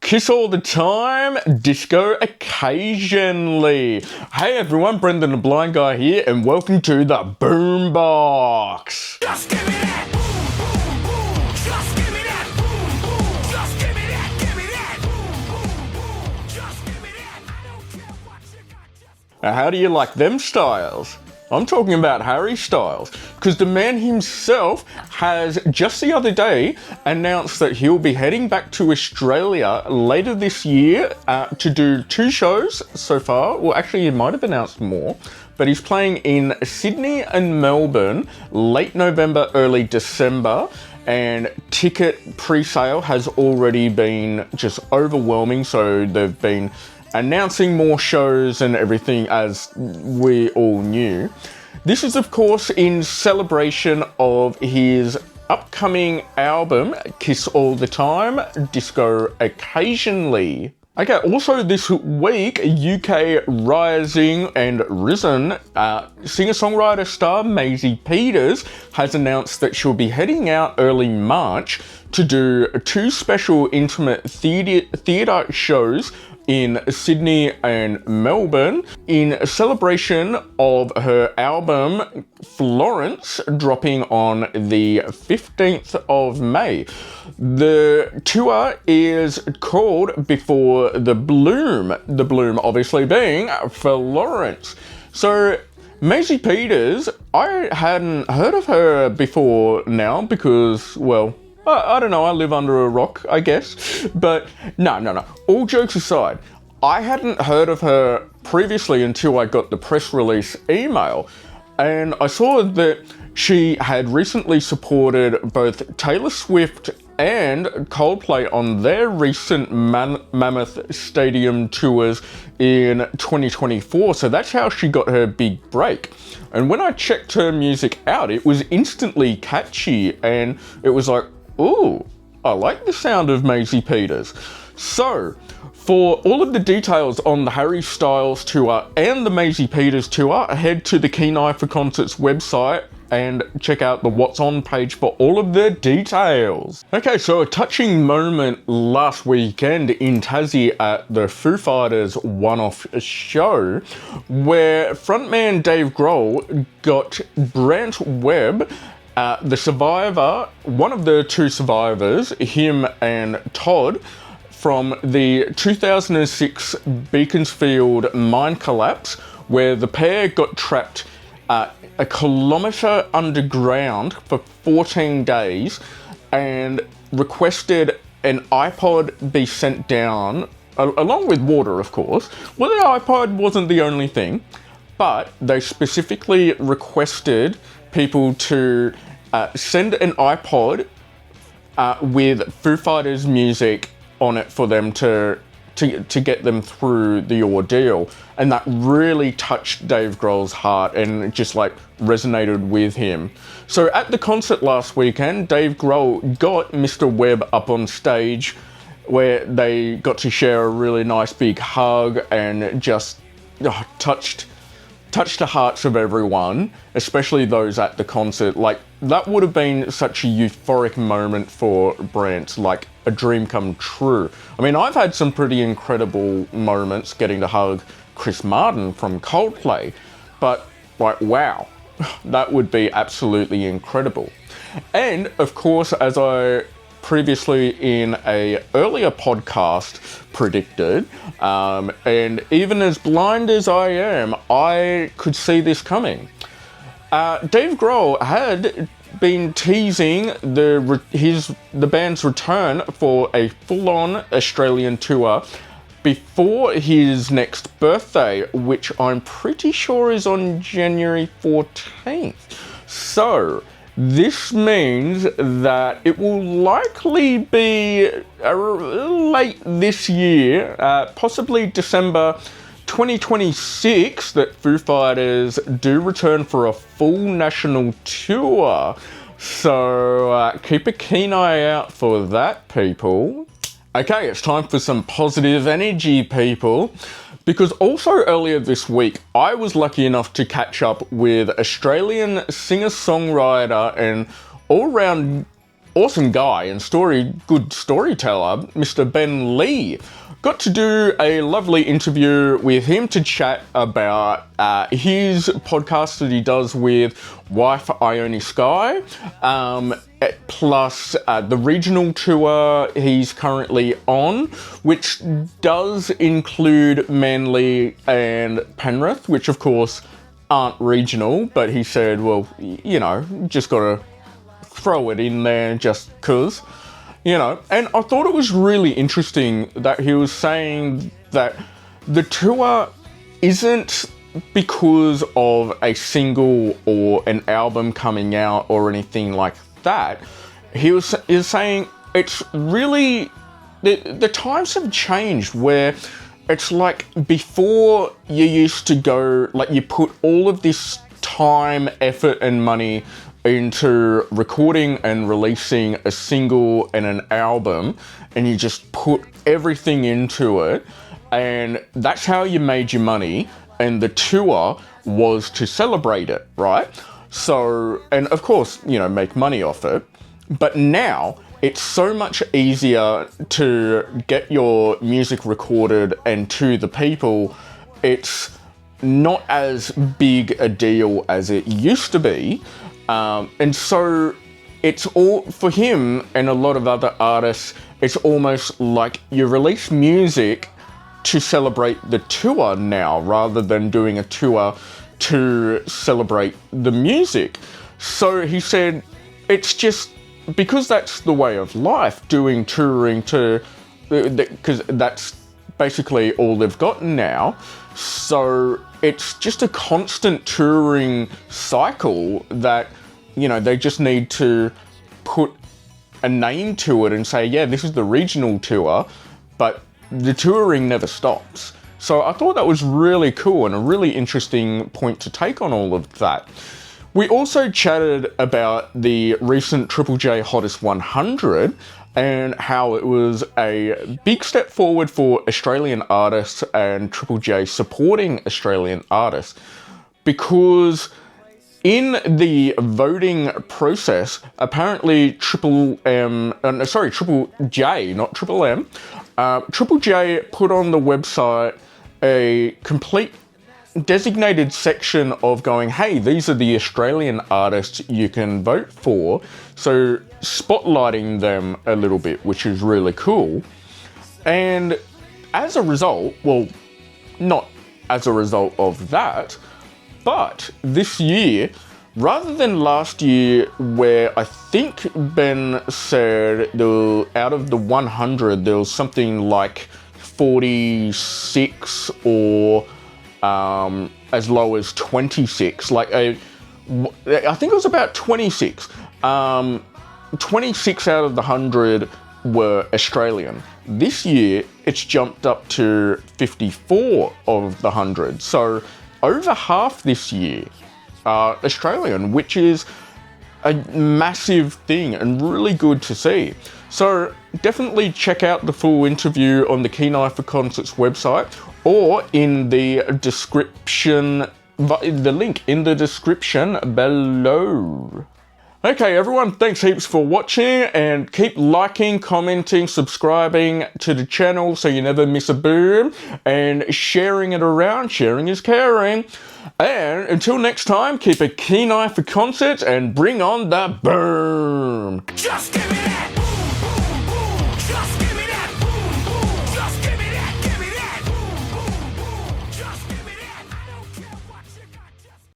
Kiss all the time, disco occasionally. Hey everyone, Brendan the Blind Guy here, and welcome to the Boombox. Just give me that boom, boom, boom. Just give me that boom, boom. Just give me that, give me that boom, boom, boom. Just give me that. I don't care what you got. Now, how do you like them styles? I'm talking about Harry Styles, because the man himself has just the other day announced that he'll be heading back to Australia later this year to do 2 shows so far. Well, actually, he might have announced more, but he's playing in Sydney and Melbourne late November, early December, and ticket pre-sale has already been just overwhelming, so they've been announcing more shows and everything, as we all knew. This is, of course, in celebration of his upcoming album, Kiss All the Time, Disco Occasionally. Okay, also this week, UK rising and risen singer-songwriter star Maisie Peters has announced that she'll be heading out early March to do 2 special intimate theatre shows in Sydney and Melbourne in celebration of her album Florence, dropping on the 15th of May. The tour is called Before the Bloom obviously being Florence. So Maisie Peters, I hadn't heard of her before now because, well, I don't know, I live under a rock, I guess. But no. All jokes aside, I hadn't heard of her previously until I got the press release email. And I saw that she had recently supported both Taylor Swift and Coldplay on their recent Mammoth Stadium tours in 2024. So that's how she got her big break. And when I checked her music out, it was instantly catchy, and it was like, ooh, I like the sound of Maisie Peters. So, for all of the details on the Harry Styles tour and the Maisie Peters tour, head to the Keen Eye for Concerts website and check out the What's On page for all of the details. Okay, so a touching moment last weekend in Tassie at the Foo Fighters one-off show, where frontman Dave Grohl got Grant Webb, the survivor, one of the 2 survivors, him and Todd, from the 2006 Beaconsfield mine collapse, where the pair got trapped a kilometre underground for 14 days and requested an iPod be sent down, along with water, of course. Well, the iPod wasn't the only thing, but they specifically requested people to send an iPod with Foo Fighters music on it for them to get them through the ordeal. And that really touched Dave Grohl's heart and just like resonated with him. So at the concert last weekend, Dave Grohl got Mr. Webb up on stage, where they got to share a really nice big hug and just touched the hearts of everyone, especially those at the concert. Like, that would have been such a euphoric moment for Brant, like a dream come true. I mean, I've had some pretty incredible moments getting to hug Chris Martin from Coldplay, but like, wow, that would be absolutely incredible. And of course, as I previously in a earlier podcast predicted, and even as blind as I am, I could see this coming. Dave Grohl had been teasing the band's return for a full-on Australian tour before his next birthday, which I'm pretty sure is on January 14th. So this means that it will likely be late this year, possibly December 2026, that Foo Fighters do return for a full national tour. So keep a keen eye out for that, people. Okay, it's time for some positive energy, people. Because also earlier this week, I was lucky enough to catch up with Australian singer-songwriter and all-round awesome guy and good storyteller, Mr. Ben Lee. Got to do a lovely interview with him to chat about his podcast that he does with wife Ione Sky, plus the regional tour he's currently on, which does include Manly and Penrith, which of course aren't regional, but he said, well, you know, just gotta throw it in there just cause. You know, and I thought it was really interesting that he was saying that the tour isn't because of a single or an album coming out or anything like that. He was saying it's really, the times have changed where it's like before you used to go, like you put all of this time, effort and money into recording and releasing a single and an album, and you just put everything into it, and that's how you made your money, and the tour was to celebrate it, right? So, and of course, you know, make money off it. But now it's so much easier to get your music recorded and to the people. It's not as big a deal as it used to be. And so it's all, for him and a lot of other artists, it's almost like you release music to celebrate the tour now, rather than doing a tour to celebrate the music. So he said, it's just, because that's the way of life, doing touring because that's basically all they've got now. So it's just a constant touring cycle that, you know, they just need to put a name to it and say, yeah, this is the regional tour, but the touring never stops. So I thought that was really cool and a really interesting point to take on all of that. We also chatted about the recent Triple J Hottest 100 and how it was a big step forward for Australian artists and Triple J supporting Australian artists, because in the voting process, apparently Triple J, not Triple M, Triple J put on the website a complete designated section of going, hey, these are the Australian artists you can vote for. So spotlighting them a little bit, which is really cool. And as a result, well, not as a result of that, but this year, rather than last year where I think Ben said out of the 100, there was something like 46 or as low as 26, I think it was about 26. 26 out of the 100 were Australian. This year, it's jumped up to 54 of the 100. So over half this year are Australian, which is a massive thing and really good to see. So definitely check out the full interview on the Keen Eye for Concerts website, or in the description, the link in the description below. Okay everyone, thanks heaps for watching, and keep liking, commenting, subscribing to the channel so you never miss a boom, and sharing it around. Sharing is caring. And until next time, keep a keen eye for concerts and bring on the boom. Just give me